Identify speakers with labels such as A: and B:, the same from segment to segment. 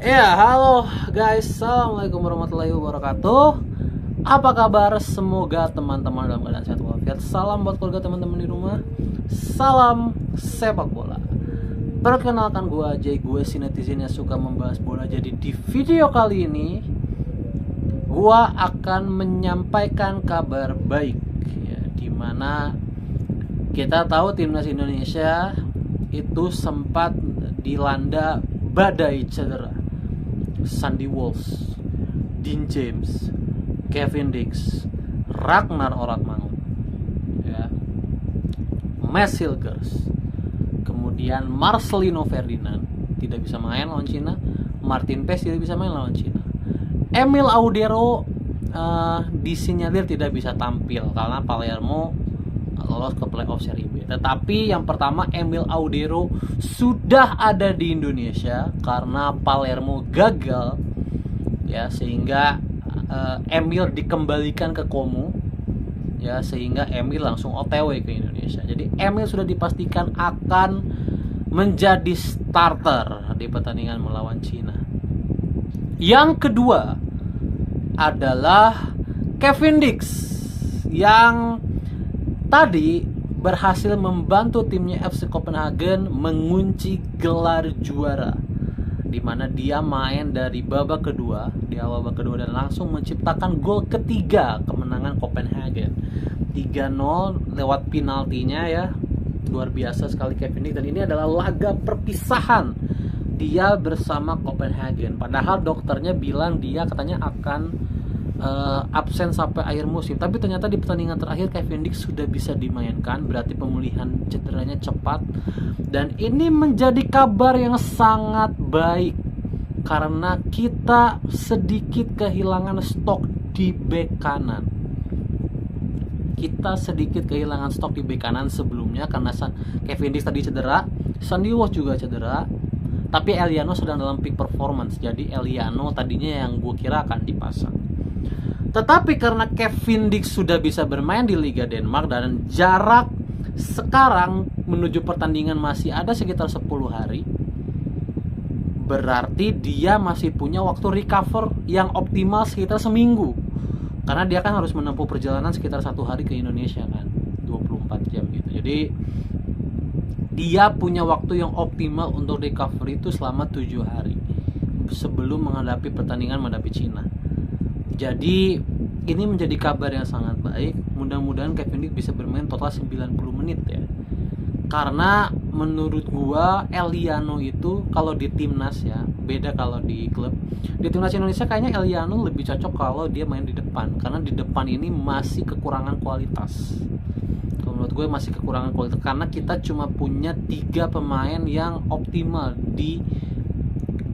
A: Ya, halo guys, assalamualaikum warahmatullahi wabarakatuh. Apa kabar? Semoga teman-teman dalam keadaan sehat walafiat. Salam buat keluarga teman-teman di rumah. Salam sepak bola. Perkenalkan gue Jay, gue si netizen yang suka membahas bola. Jadi di video kali ini gue akan menyampaikan kabar baik ya, dimana kita tahu timnas Indonesia itu sempat dilanda badai cedera. Sandy Walsh, Dean James, Kevin Dix, Ragnar Oratmangun, ya, Mads Hilgers, kemudian Marcelino Ferdinand tidak bisa main lawan Cina, Martin Paes tidak bisa main lawan Cina, Emil Audero disinyalir tidak bisa tampil karena Palermo lolos ke playoff Serie B. Tetapi yang pertama, Emil Audero sudah ada di Indonesia karena Palermo gagal ya, sehingga Emil dikembalikan ke Como ya, sehingga Emil langsung OTW ke Indonesia. Jadi Emil sudah dipastikan akan menjadi starter di pertandingan melawan Cina. Yang kedua adalah Kevin Dix yang tadi berhasil membantu timnya FC Copenhagen mengunci gelar juara, di mana dia main dari babak kedua, di awal babak kedua, dan langsung menciptakan gol ketiga kemenangan Copenhagen 3-0 lewat penaltinya ya. Luar biasa sekali Kevin Dix, dan ini adalah laga perpisahan dia bersama Copenhagen. Padahal dokternya bilang dia katanya akan absen sampai akhir musim, tapi ternyata di pertandingan terakhir Kevin Dix sudah bisa dimainkan, berarti pemulihan cederanya cepat. Dan ini menjadi kabar yang sangat baik karena kita sedikit kehilangan stok di bek kanan. Kita sedikit kehilangan stok di bek kanan sebelumnya karena Kevin Dix tadi cedera, Sandy Walsh juga cedera, tapi Eliano sedang dalam peak performance. Jadi Eliano tadinya yang gue kira akan dipasang. Tetapi karena Kevin Dix sudah bisa bermain di Liga Denmark dan jarak sekarang menuju pertandingan masih ada sekitar 10 hari, berarti dia masih punya waktu recover yang optimal sekitar seminggu. Karena dia kan harus menempuh perjalanan sekitar 1 hari ke Indonesia kan, 24 jam gitu. Jadi dia punya waktu yang optimal untuk recovery itu selama 7 hari sebelum menghadapi pertandingan menghadapi Cina. Jadi ini menjadi kabar yang sangat baik. Mudah-mudahan Kevin Dix bisa bermain total 90 menit ya. Karena menurut gua Eliano itu kalau di timnas ya, beda kalau di klub. Di timnas Indonesia kayaknya Eliano lebih cocok kalau dia main di depan, karena di depan ini masih kekurangan kualitas. Kalau menurut gue masih kekurangan kualitas karena kita cuma punya 3 pemain yang optimal di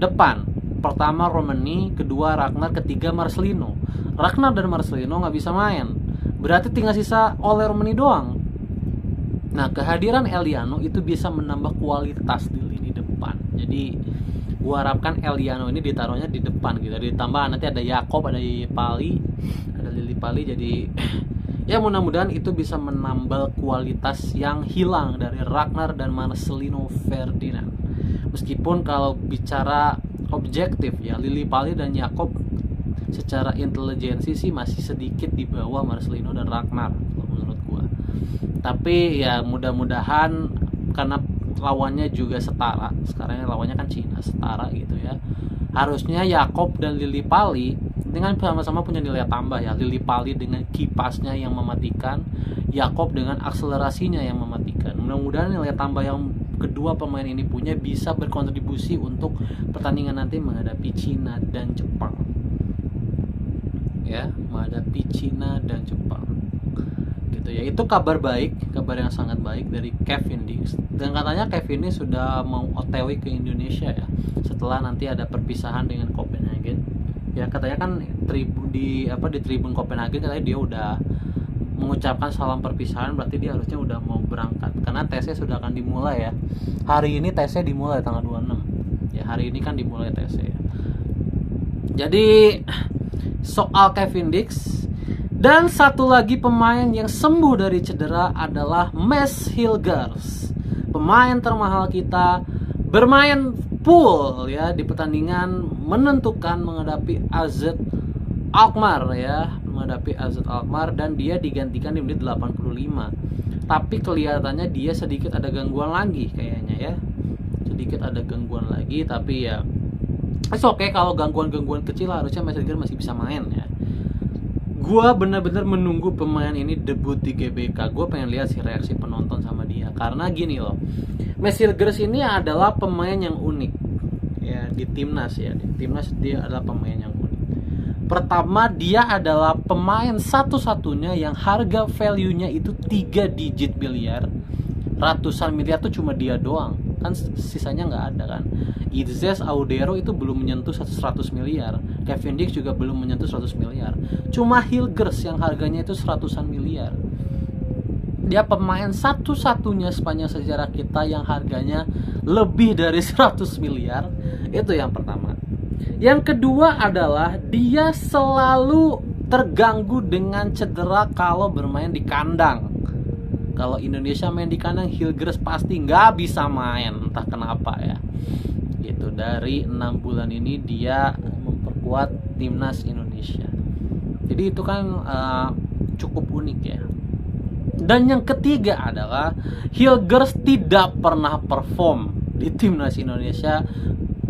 A: depan. Pertama Romani, kedua Ragnar, ketiga Marcelino. Ragnar dan Marcelino nggak bisa main, berarti tinggal sisa Ole Romani doang. Nah, kehadiran Eliano itu bisa menambah kualitas di lini depan. Jadi gua harapkan Eliano ini ditaruhnya di depan gitu. Ditambah nanti ada Jakob, ada Pali, ada Lili Pali. Jadi ya mudah-mudahan itu bisa menambah kualitas yang hilang dari Ragnar dan Marcelino Ferdinand. Meskipun kalau bicara objektif ya, Lili Pali dan Jakob secara intelijensi sih masih sedikit di bawah Marcelino dan Ragnar menurut gua. Tapi ya mudah-mudahan karena lawannya juga setara, sekarang lawannya kan Cina, setara gitu ya. Harusnya Jakob dan Lili Pali dengan sama-sama punya nilai tambah ya. Lili Pali dengan kipasnya yang mematikan, Jakob dengan akselerasinya yang mematikan. Mudah-mudahan nilai tambah yang kedua pemain ini punya bisa berkontribusi untuk pertandingan nanti menghadapi Cina dan Jepang. Ya, menghadapi Cina dan Jepang. Gitu ya. Itu kabar baik, kabar yang sangat baik dari Kevin Dix. Dan katanya Kevin Dix sudah mau OTW ke Indonesia ya, setelah nanti ada perpisahan dengan Copenhagen. Ya, katanya kan di tribun Copenhagen katanya dia udah mengucapkan salam perpisahan, berarti dia harusnya udah mau berangkat karena tesnya sudah akan dimulai ya. Hari ini tesnya dimulai tanggal 26 ya, hari ini kan dimulai tesnya ya. Jadi soal Kevin Dix, dan satu lagi pemain yang sembuh dari cedera adalah Mads Hilgers, pemain termahal kita, bermain Liverpool ya di pertandingan menentukan menghadapi AZ Alkmaar ya, menghadapi AZ Alkmaar, dan dia digantikan di menit 85. Tapi kelihatannya dia sedikit ada gangguan lagi kayaknya ya. Sedikit ada gangguan lagi, tapi ya oke, kalau gangguan-gangguan kecil harusnya Messenger masih bisa main ya. Gua bener-bener menunggu pemain ini debut di GBK. Gue pengen lihat sih reaksi penonton sama dia. Karena gini loh, Messilgers ini adalah pemain yang unik ya di timnas ya. Di timnas dia adalah pemain yang unik. Pertama, dia adalah pemain satu-satunya yang harga value-nya itu 3 digit miliar. Ratusan miliar tuh cuma dia doang. Kan sisanya nggak ada kan. Itzes Audero itu belum menyentuh 100 miliar. Kevin Dix juga belum menyentuh 100 miliar. Cuma Hilgers yang harganya itu 100-an miliar. Dia pemain satu-satunya sepanjang sejarah kita yang harganya lebih dari 100 miliar. Itu yang pertama. Yang kedua adalah dia selalu terganggu dengan cedera kalau bermain di kandang. Kalau Indonesia main di kandang, Hilgers pasti nggak bisa main, entah kenapa ya. Gitu, dari 6 bulan ini dia memperkuat timnas Indonesia. Jadi itu kan cukup unik ya. Dan yang ketiga adalah Hilgers tidak pernah perform di timnas Indonesia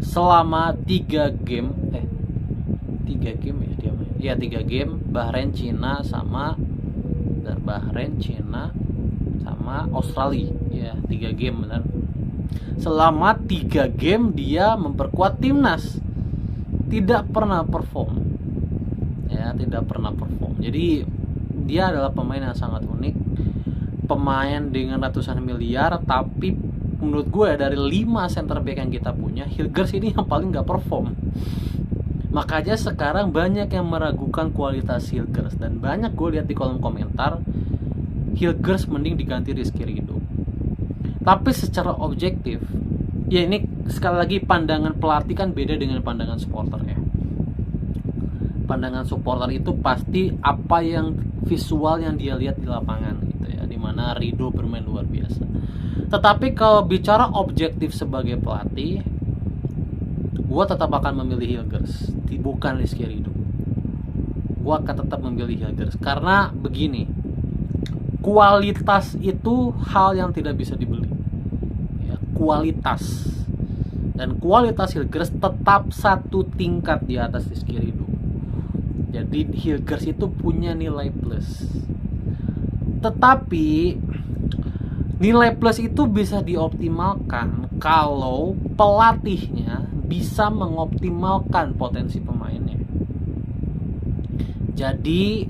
A: selama 3 game ya dia main. Ya 3 game, Bahrain, Cina sama Australia ya, 3 game benar. Selama 3 game dia memperkuat timnas, tidak pernah perform ya, tidak pernah perform. Jadi dia adalah pemain yang sangat unik, pemain dengan ratusan miliar, tapi menurut gue dari 5 center back yang kita punya, Hilgers ini yang paling gak perform. Makanya sekarang banyak yang meragukan kualitas Hilgers, dan banyak gue lihat di kolom komentar Hilgers mending diganti Rizky Ridho. Tapi secara objektif ya, ini sekali lagi pandangan pelatih kan beda dengan pandangan supporter ya. Pandangan supporter itu pasti apa yang visual yang dia lihat di lapangan gitu ya, dimana Ridho bermain luar biasa. Tetapi kalau bicara objektif sebagai pelatih, gue tetap akan memilih Hilgers, bukan Rizky Ridho. Gue akan tetap memilih Hilgers karena begini, kualitas itu hal yang tidak bisa dibeli ya, kualitas. Dan kualitas Hilgers tetap satu tingkat di atas Rizky Ridho. Jadi Hilgers itu punya nilai plus. Tetapi nilai plus itu bisa dioptimalkan kalau pelatihnya bisa mengoptimalkan potensi pemainnya. Jadi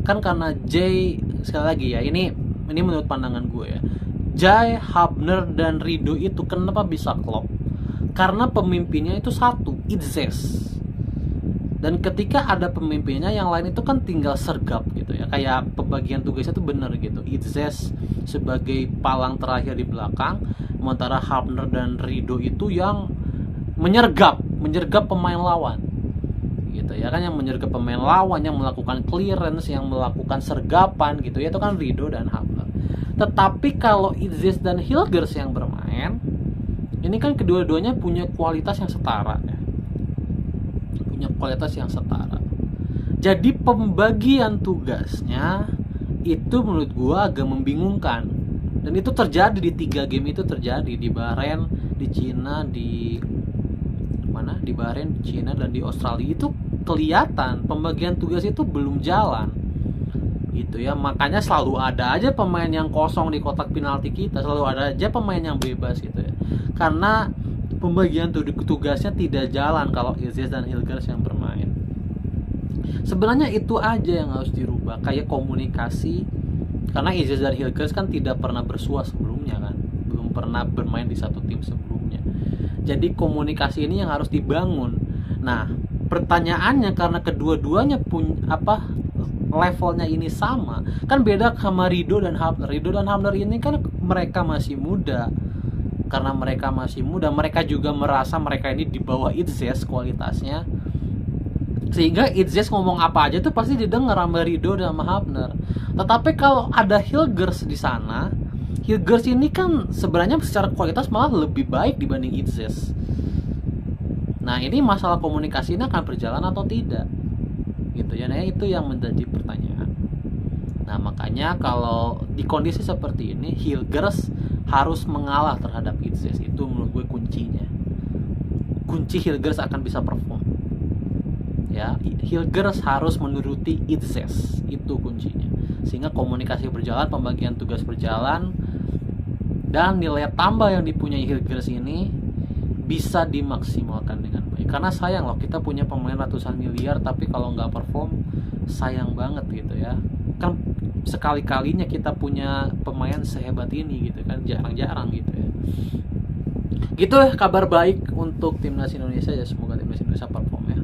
A: kan karena Jay, sekali lagi ya, ini menurut pandangan gue ya, Jay, Hubner, dan Ridho itu kenapa bisa klop? Karena pemimpinnya itu satu, Itzes. Dan ketika ada pemimpinnya, yang lain itu kan tinggal sergap gitu ya. Kayak pembagian tugasnya tuh bener gitu. Itzes sebagai palang terakhir di belakang, sementara Hubner dan Ridho itu yang menyergap pemain lawan. Gitu ya kan, yang menyergap pemain lawan, yang melakukan clearance, yang melakukan sergapan gitu ya, itu kan Ridho dan Hubner. Tetapi kalau Itzes dan Hilgers yang bermain, ini kan kedua-duanya punya kualitas yang setara ya. Punya kualitas yang setara. Jadi pembagian tugasnya itu menurut gua agak membingungkan. Dan itu terjadi di 3 game itu, terjadi di Bahrain, di Cina, di Bahrain, Cina, dan di Australia. Itu kelihatan pembagian tugas itu belum jalan gitu ya. Makanya selalu ada aja pemain yang kosong di kotak penalti kita, selalu ada aja pemain yang bebas gitu ya, karena pembagian tugasnya tidak jalan kalau Itzes dan Hilgers yang bermain. Sebenarnya itu aja yang harus dirubah, kayak komunikasi, karena Itzes dan Hilgers kan tidak pernah bersua sebelumnya kan, belum pernah bermain di satu tim sebelumnya. Jadi komunikasi ini yang harus dibangun. Nah, pertanyaannya, karena kedua-duanya levelnya ini sama, kan beda sama Ridho dan Hubner. Ridho dan Hubner ini kan mereka masih muda. Karena mereka masih muda, mereka juga merasa mereka ini di bawah Itzes kualitasnya, sehingga Itzes ngomong apa aja tuh pasti didengar sama Ridho dan sama Hubner. Tetapi kalau ada Hilgers di sana, Hilgers ini kan sebenarnya secara kualitas malah lebih baik dibanding Itzes. Nah ini masalah komunikasi ini akan berjalan atau tidak gitu ya. Nah itu yang menjadi pertanyaan. Nah makanya kalau di kondisi seperti ini Hilgers harus mengalah terhadap Itzes. Itu menurut gue kuncinya. Kunci Hilgers akan bisa perform ya. Hilgers harus menuruti Itzes, itu kuncinya, sehingga komunikasi berjalan, pembagian tugas berjalan, dan nilai tambah yang dipunyai Hilgers ini bisa dimaksimalkan dengan baik. Karena sayang loh, kita punya pemain ratusan miliar tapi kalau nggak perform sayang banget gitu ya. Kan sekali-kalinya kita punya pemain sehebat ini gitu kan, jarang-jarang gitu ya. Gitu ya kabar baik untuk timnas Indonesia ya, semoga timnas Indonesia perform ya.